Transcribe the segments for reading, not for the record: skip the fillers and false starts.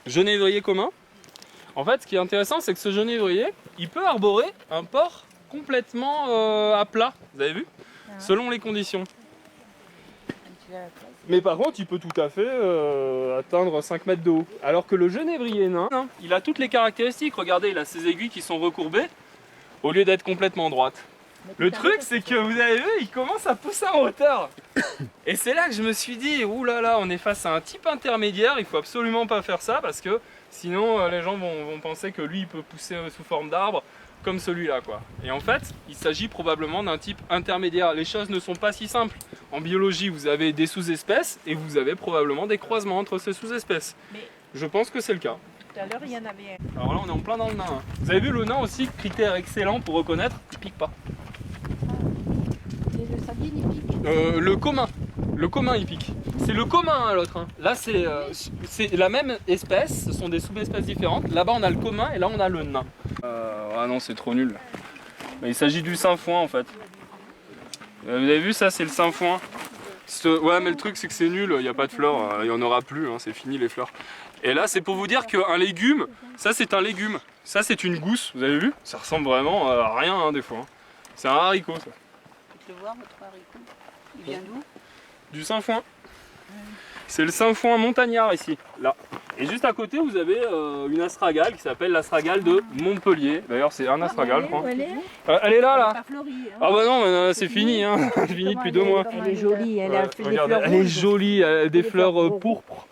genévrier commun. En fait, ce qui est intéressant, c'est que ce genévrier, il peut arborer un port complètement à plat, vous avez vu, selon les conditions. Mais par contre, il peut tout à fait atteindre 5 mètres de haut. Alors que le genévrier nain, il a toutes les caractéristiques. Regardez, il a ses aiguilles qui sont recourbées, au lieu d'être complètement droites. Le truc, c'est que vous avez vu, il commence à pousser en hauteur. Et c'est là que je me suis dit, oulala, on est face à un type intermédiaire, il faut absolument pas faire ça, parce que sinon les gens vont penser que lui, il peut pousser sous forme d'arbre, comme celui-là, quoi. Et en fait, il s'agit probablement d'un type intermédiaire. Les choses ne sont pas si simples. En biologie, vous avez des sous-espèces, et vous avez probablement des croisements entre ces sous-espèces. Je pense que c'est le cas. Tout à l'heure, il y en avait un. Alors là, on est en plein dans le nain. Vous avez vu le nain aussi, critère excellent pour reconnaître, il pique pas. Et le sabine, il pique. Le commun il pique. C'est le commun l'autre. Hein. Là c'est la même espèce, ce sont des sous-espèces différentes. Là-bas on a le commun et là on a le nain. Ah non, c'est trop nul. Mais il s'agit du sainfoin en fait. Vous avez vu, ça c'est le sainfoin. Ouais, mais le truc c'est que c'est nul, il n'y a pas de fleurs, il n'y en aura plus, hein, c'est fini les fleurs. Et là c'est pour vous dire qu'un légume, ça c'est un légume. Ça c'est une gousse, vous avez vu? Ça ressemble vraiment à rien hein, des fois. Hein. C'est un haricot ça. Tu peux le voir votre haricot? Il vient d'où? Du sainfoin. C'est le sainfoin montagnard ici, là. Et juste à côté vous avez une astragale qui s'appelle l'astragale de Montpellier. D'ailleurs c'est un astragale je crois. Elle est là là. Pas fleurie, hein. Ah bah non, c'est fini, hein. C'est fini depuis 2 mois. Elle est jolie, elle a fait des fleurs elle est rouges. jolie, elle a des fleurs pourpres.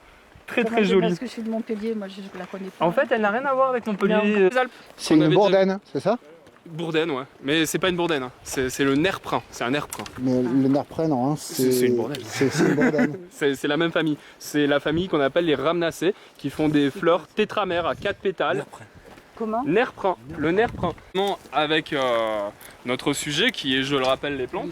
Très très jolies. Parce que je suis de Montpellier, moi je la connais pas. En fait elle n'a rien à voir avec Montpellier. C'est une bourdaine, c'est ça? Bourdaine, ouais. Mais c'est pas une bourdaine, hein. C'est le nerprin, c'est un nerprin. Mais le nerprin, non, hein, c'est une bourdaine. C'est une bourdaine. C'est la même famille. C'est la famille qu'on appelle les rhamnacées, qui font des fleurs tétramères à 4 pétales. Nerprin. Comment? Nerprin, le nerprin. Avec notre sujet qui est, je le rappelle, les plantes.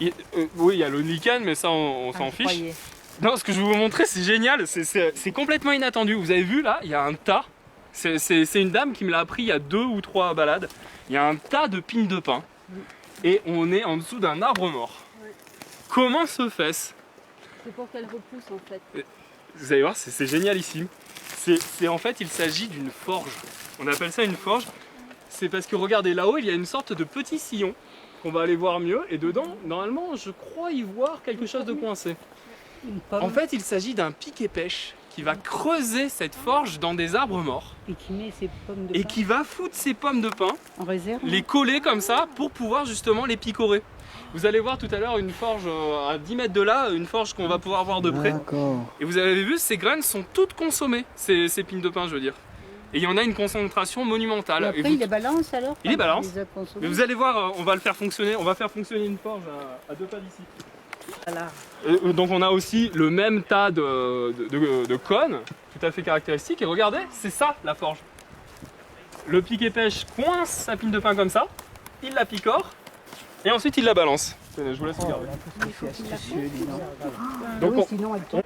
Oui, il y a le lichen, mais ça on s'en fiche. Non, ce que je vais vous montrer, c'est génial, c'est complètement inattendu. Vous avez vu là, il y a un tas. C'est une dame qui me l'a appris il y a 2 ou 3 balades. Il y a un tas de pines de pin et on est en dessous d'un arbre mort. Comment se fait-ce? C'est pour qu'elle repousse en fait. Vous allez voir, c'est génialissime. En fait, il s'agit d'une forge. On appelle ça une forge. C'est parce que regardez là-haut, il y a une sorte de petit sillon qu'on va aller voir mieux. Et dedans, normalement, je crois y voir quelque chose de coincé. En fait, il s'agit d'un pic-et-pêche qui va creuser cette forge dans des arbres morts. Et qui met ses pommes de pin. Et qui va foutre ses pommes de pin, En réserve. les coller comme ça pour pouvoir justement les picorer. Vous allez voir tout à l'heure une forge à 10 mètres de là, une forge qu'on va pouvoir voir de près. D'accord. Et vous avez vu, ces graines sont toutes consommées, ces pines de pin je veux dire. Et il y en a une concentration monumentale. Et après, Et vous- il les balance alors? Il les balance. Il les a consommés. Mais vous allez voir, on va le faire fonctionner, on va faire fonctionner une forge à 2 pas d'ici. Voilà. Donc on a aussi le même tas de cônes, tout à fait caractéristiques. Et regardez, c'est ça la forge. Le pic-et-pêche coince sa pine de pin comme ça, il la picore, et ensuite il la balance. Tenez, je vous laisse regarder. Donc Oui, sinon elles tombent.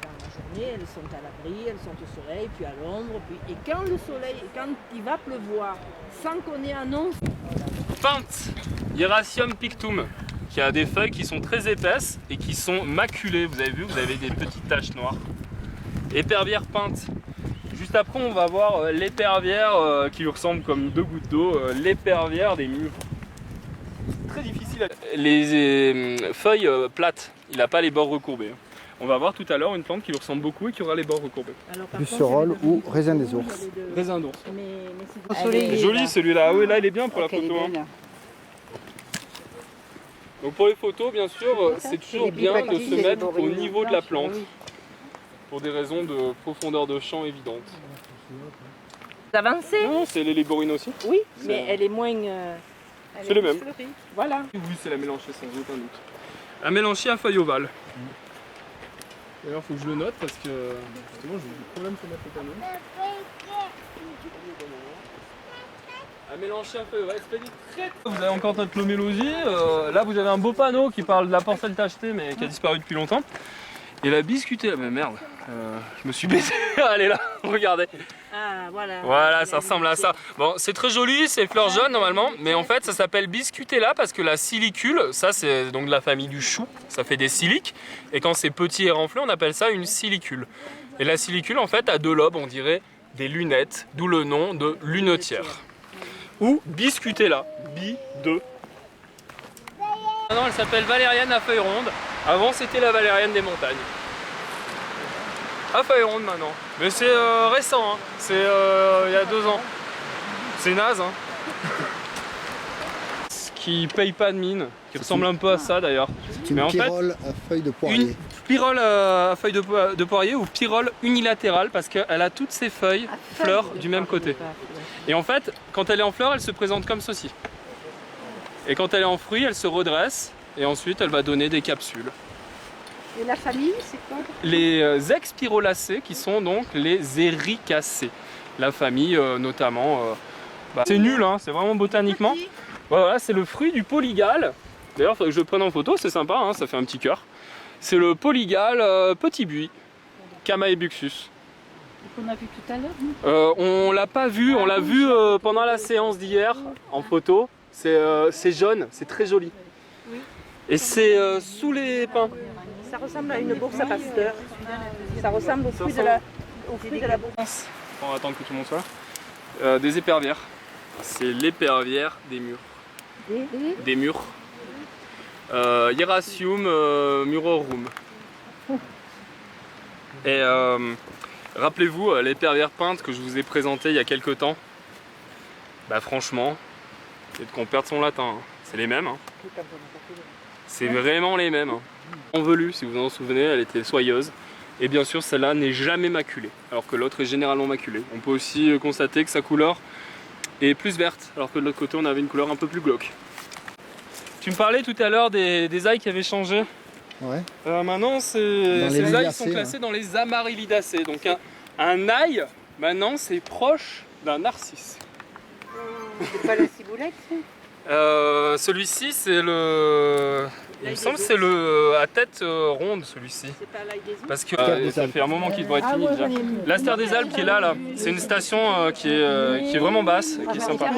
Dans la journée, elles sont à l'abri, elles sont au soleil, puis à l'ombre. Et quand le soleil, quand il va pleuvoir, sans qu'on ait annonce. Pinte, Hieracium pictum, qui a des feuilles qui sont très épaisses et qui sont maculées. Vous avez vu, vous avez des petites taches noires. Épervière peinte. Juste après, on va voir l'épervière qui lui ressemble comme 2 gouttes d'eau, l'épervière des murs. C'est très difficile. Les feuilles plates, il n'a pas les bords recourbés. On va voir tout à l'heure une plante qui lui ressemble beaucoup et qui aura les bords recourbés. Alors, par Lucéole contre, ou raisin des ours. Raisin d'ours. Mais C'est c'est joli celui-là. Oui, là il est bien pour la photo. Hein. Donc pour les photos, bien sûr, c'est toujours bien de se mettre au niveau de la plante. Pour des raisons de profondeur de champ évidentes. Avancée? Non, c'est les liborines aussi. Oui, mais elle est moins. C'est le même. fleurie. Voilà. Oui, c'est la mélanchée sans aucun doute. La mélanchée à feuille ovale. D'ailleurs, il faut que je le note parce que justement, j'ai eu des problèmes pour mettre le panneau. La mélanchée à feuille ovale, c'est pas dit très. Vous avez encore notre lomélosie. Là, vous avez un beau panneau qui parle de la porcelle tachetée mais qui a disparu depuis longtemps. Et la biscutée, mais merde. Je me suis baissé. Elle est là, regardez. Ah, voilà. Voilà, ça ressemble à ça. Bon, c'est très joli, c'est fleurs jaunes normalement, mais en fait ça s'appelle biscutella parce que la silicule, ça c'est donc de la famille du chou, ça fait des siliques, et quand c'est petit et renflé, on appelle ça une silicule. Et la silicule en fait a deux lobes, on dirait des lunettes, d'où le nom de lunetière. Ou biscutella, bi-2. Maintenant elle s'appelle valériane à feuilles rondes, avant c'était la valériane des montagnes. À feuilles rondes maintenant, mais c'est récent, hein. C'est il y a 2 ans. C'est naze, hein. Ce qui paye pas de mine, qui ressemble un peu à ça d'ailleurs. C'est une Mais en fait, pyrrole à feuilles de poirier. Une pyrrole à feuilles de poirier ou pyrrole unilatérale parce qu'elle a toutes ses feuilles, fleurs du même côté. Et en fait, quand elle est en fleur, elle se présente comme ceci. Et quand elle est en fruit, elle se redresse et ensuite elle va donner des capsules. Et la famille, c'est quoi? Les expirolacées qui sont donc les éricacées. La famille notamment. C'est nul, hein, c'est vraiment botaniquement. Voilà, c'est le fruit du polygale. D'ailleurs, il faudrait que je le prenne en photo, c'est sympa, hein, ça fait un petit cœur. C'est le polygale petit buis, Chamaebuxus. Qu'on a vu tout à l'heure. On l'a pas vu, on l'a vu pendant la séance d'hier en photo. C'est jaune, c'est très joli. Et c'est sous les pins. Ça ressemble à une bourse à Pasteur. Ça ressemble au fruit de la bourse. On va attendre que tout le monde soit là. Des épervières. C'est l'épervière des murs. Des murs. Hieracium murorum. Et rappelez-vous l'épervière peinte que je vous ai présentée il y a quelques temps. Bah franchement, peut-être qu'on perde son latin. Hein. C'est les mêmes. Hein. C'est vraiment les mêmes. Hein. En velu, si vous en souvenez, elle était soyeuse. Et bien sûr, celle-là n'est jamais maculée, alors que l'autre est généralement maculée. On peut aussi constater que sa couleur est plus verte, alors que de l'autre côté, on avait une couleur un peu plus glauque. Tu me parlais tout à l'heure des ailles qui avaient changé. Ouais. Maintenant, ces ailles sont classées dans les amarylidacées. Donc un ail, maintenant, c'est proche d'un narcisse. C'est pas la ciboulette, Celui-ci, c'est le... Il me semble que c'est le à tête ronde celui-ci. C'est pas l'ail des Ours. Parce que ça fait un moment qu'il devrait être fini déjà. L'Astère des Alpes qui est là, c'est une station qui est vraiment basse, qui est sympa.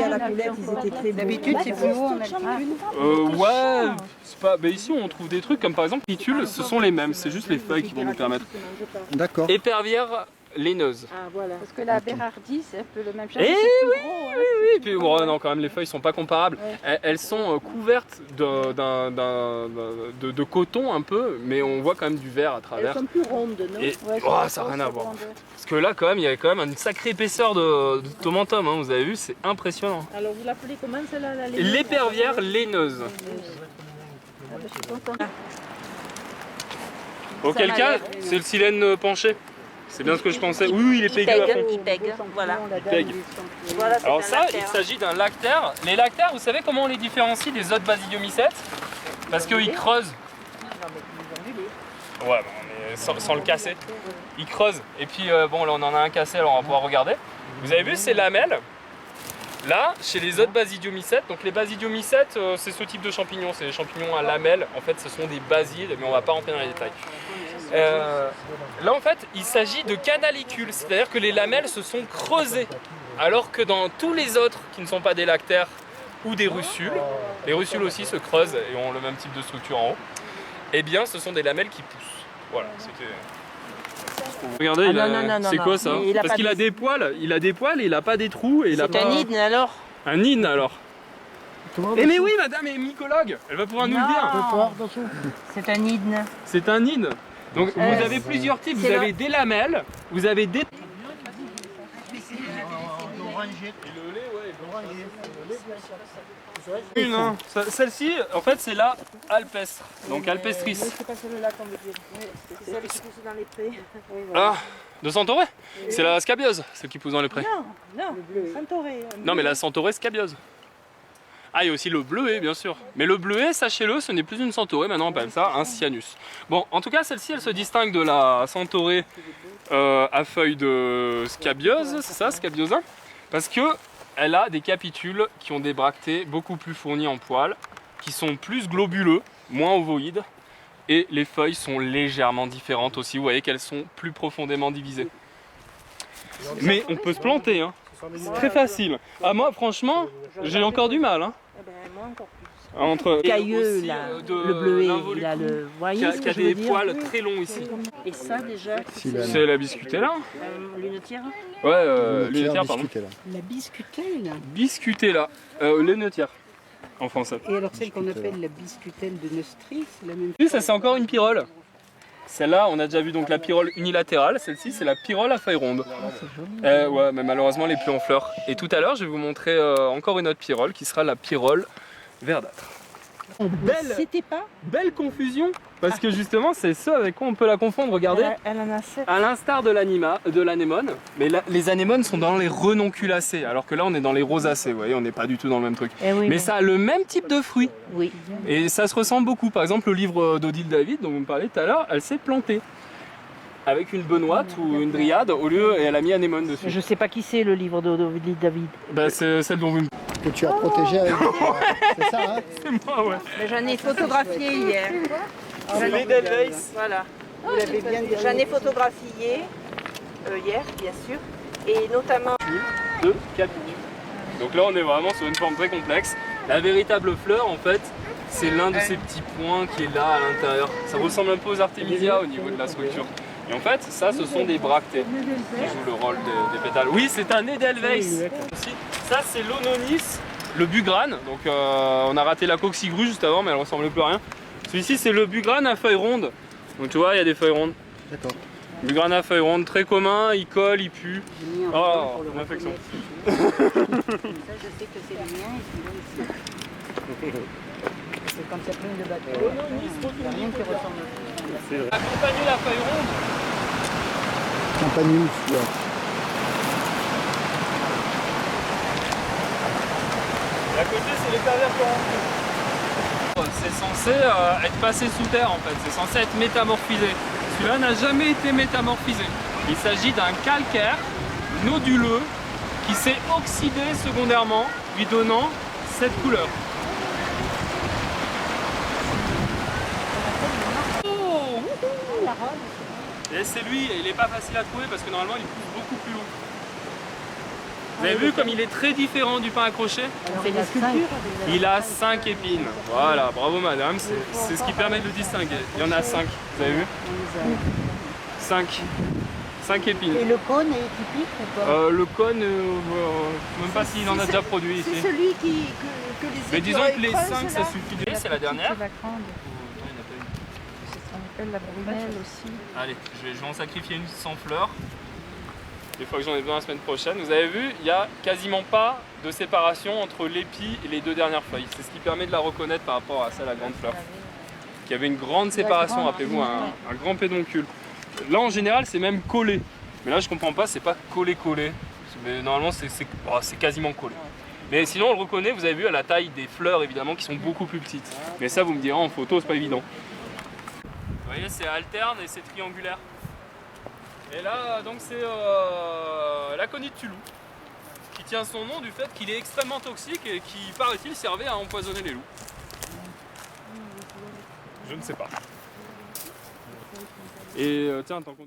D'habitude, c'est plus haut en altitude. Ouais, c'est pas. Mais ici on trouve des trucs comme par exemple Pitule, ce sont les mêmes, c'est juste les feuilles qui vont nous permettre. D'accord. Épervière laineuse. Ah voilà. Parce que la Bérardie, c'est un peu le même genre. Eh c'est oui, plus gros, hein. oui, puis bon, non, quand même les feuilles sont pas comparables. Elles sont couvertes de coton un peu, mais on voit quand même du vert à Elles travers. sont plus rondes, non? Et Ouais, oh, ça n'a rien à voir. Parce que là quand même, il y avait quand même une sacrée épaisseur de tomentum, hein, vous avez vu, c'est impressionnant. Alors vous l'appelez comment celle-là? L'épervière laineuse. Ah, je suis contente. Auquel m'a cas, l'air. c'est le silène penché. C'est bien ce que je pensais. Oui, oui, il est pégueux à fond. Il pègue, voilà. Il pègue. Voilà, c'est Alors un ça, lactaire. il s'agit d'un lactaire. Les lactaires, vous savez comment on les différencie des autres basidiomycètes? Parce qu'ils creusent. Ouais, bon, mais sans le casser. Ils creusent. Et puis, bon, là, on en a un cassé, alors on va pouvoir regarder. Vous avez vu ces lamelles? Là, chez les autres basidiomycètes, donc les basidiomycètes, c'est ce type de champignons, c'est des champignons à lamelles. En fait, ce sont des basides, mais on va pas rentrer dans les détails. Là, en fait, il s'agit de canalicules, c'est-à-dire que les lamelles se sont creusées. Alors que dans tous les autres qui ne sont pas des lactaires ou des russules, les russules aussi se creusent et ont le même type de structure en haut, eh bien, ce sont des lamelles qui poussent. Voilà, c'était... Regardez, c'est quoi ça? Parce qu'il a des poils, il et il a pas des trous et il a pas... C'est un hydne alors? Un hydne alors? Mais oui, madame est mycologue, elle va pouvoir nous le dire. C'est un hydne. C'est un hydne. Donc vous avez plusieurs types, vous avez des lamelles, vous avez des... Celle-ci, en fait, c'est la alpestre, donc alpestris. C'est pas celle-là qu'on veut dire. C'est celle qui pousse dans les prés. Ah, de Centauré? C'est la scabiose, celle qui pousse dans les prés. Non, Centauré. Non, mais la Centauré scabiose. Ah, il y a aussi le bleuet, bien sûr. Mais le bleuet, sachez-le, ce n'est plus une Centauré, maintenant on appelle ça un cyanus. Bon, en tout cas, celle-ci, elle se distingue de la Centauré à feuilles de scabiose, c'est ça, scabiosa? Parce que elle a des capitules qui ont des bractées beaucoup plus fournies en poils, qui sont plus globuleux, moins ovoïdes, Et les feuilles sont légèrement différentes aussi, vous voyez qu'elles sont plus profondément divisées. Mais on peut se planter, hein. C'est très facile. Ah moi franchement, j'ai encore du mal. Hein. Moi encore plus. Entre Cailleux, aussi, là, de le bleuet, l'involucre, il a le... Vous voyez qui a, ce qui que a je veux des dire poils très longs ici. Et ça déjà, C'est la biscutella. lunetière. Ouais, lunetière, pardon. Discuter, là. La biscutelle. Biscutella, lunetière en français. Et alors celle qu'on appelle la biscutelle de Neustrie, c'est la même Oui, ça c'est encore une pyrrole. Celle-là, on a déjà vu donc la pyrrole unilatérale. Celle-ci, c'est la pyrrole à feuilles rondes. Ouais, mais malheureusement, elle n'est plus en fleurs. Et tout à l'heure, je vais vous montrer encore une autre pyrrole qui sera la pyrrole verdâtre. C'était pas Belle confusion, parce que justement, c'est ce avec quoi on peut la confondre. Regardez, Elle en a 7. à l'instar de l'anémone, mais là, les anémones sont dans les renonculacées, alors que là, on est dans les rosacées. Vous voyez, on n'est pas du tout dans le même truc. Oui, Mais ça a le même type de fruit. Oui. Et ça se ressemble beaucoup. Par exemple, le livre d'Odile David, dont vous me parlez tout à l'heure, elle s'est plantée. Avec une benoîte ou une dryade, au lieu, et elle a mis anémone dessus. Je sais pas qui c'est le livre de David. Bah, c'est celle dont vous me Que tu as protégé avec. C'est ça, hein? C'est moi, ouais. Mais j'en ai photographié hier. C'est l'Edelweiss. Voilà. Vous l'avez bien dit. J'en ai photographié hier, bien sûr. Et notamment... De capitule. Donc là, on est vraiment sur une forme très complexe. La véritable fleur, en fait, c'est l'un de ces petits points qui est là à l'intérieur. Ça ressemble un peu aux artémisias au niveau de la structure. Et en fait, ça, ce sont des bractées qui jouent le rôle des pétales. Oui, c'est un Edelweiss. Ça, c'est l'Ononis, le bugrane. Donc, on a raté la coccigrue juste avant, mais elle ressemble plus à rien. Celui-ci, c'est le bugrane à feuilles rondes. Donc, tu vois, il y a des feuilles rondes. D'accord. Bugrane à feuilles rondes, très commun, il colle, il pue. Oh, une infection. Ça, je sais que c'est le mien et celui-là aussi. C'est quand il y a plein de bateaux, il n'y a rien qui ressemble. Accompagner la feuille ronde. Campanule, là. Et à côté, c'est les cavernes. C'est censé être passé sous terre en fait, c'est censé être métamorphisé. Celui-là n'a jamais été métamorphisé. Il s'agit d'un calcaire noduleux qui s'est oxydé secondairement, lui donnant cette couleur. Oh, et c'est lui, et il n'est pas facile à trouver parce que normalement il pousse beaucoup plus haut. Vous avez vu comme il est très différent du pain accroché? C'est des sculptures. Il a 5 épines. Voilà, bravo madame, c'est ce qui permet de le distinguer. Il y en a 5, vous avez vu? 5. 5 épines. Et le cône est typique ou pas? Le cône, même pas s'il en a déjà produit ici. C'est celui que les Mais disons que les écureuils 5 creusent, ça là. suffit. C'est la dernière. La grande, c'est ce qu'on appelle la brunelle aussi. Allez, je vais en sacrifier une sans fleurs. Des fois que j'en ai besoin la semaine prochaine. Vous avez vu, il n'y a quasiment pas de séparation entre l'épi et les deux dernières feuilles. C'est ce qui permet de la reconnaître par rapport à celle à grande fleur. Qui avait une grande séparation, rappelez-vous, un grand pédoncule. Là en général c'est même collé. Mais là je comprends pas, c'est pas collé-collé. Mais normalement c'est quasiment collé. Mais sinon on le reconnaît, vous avez vu à la taille des fleurs évidemment qui sont beaucoup plus petites. Mais ça vous me direz en photo c'est pas évident. Vous voyez c'est alterne et c'est triangulaire. Et là, donc c'est l'aconite de Tulou, qui tient son nom du fait qu'il est extrêmement toxique et qui, paraît-il, servait à empoisonner les loups. Je ne sais pas. Et tiens, tant qu'on...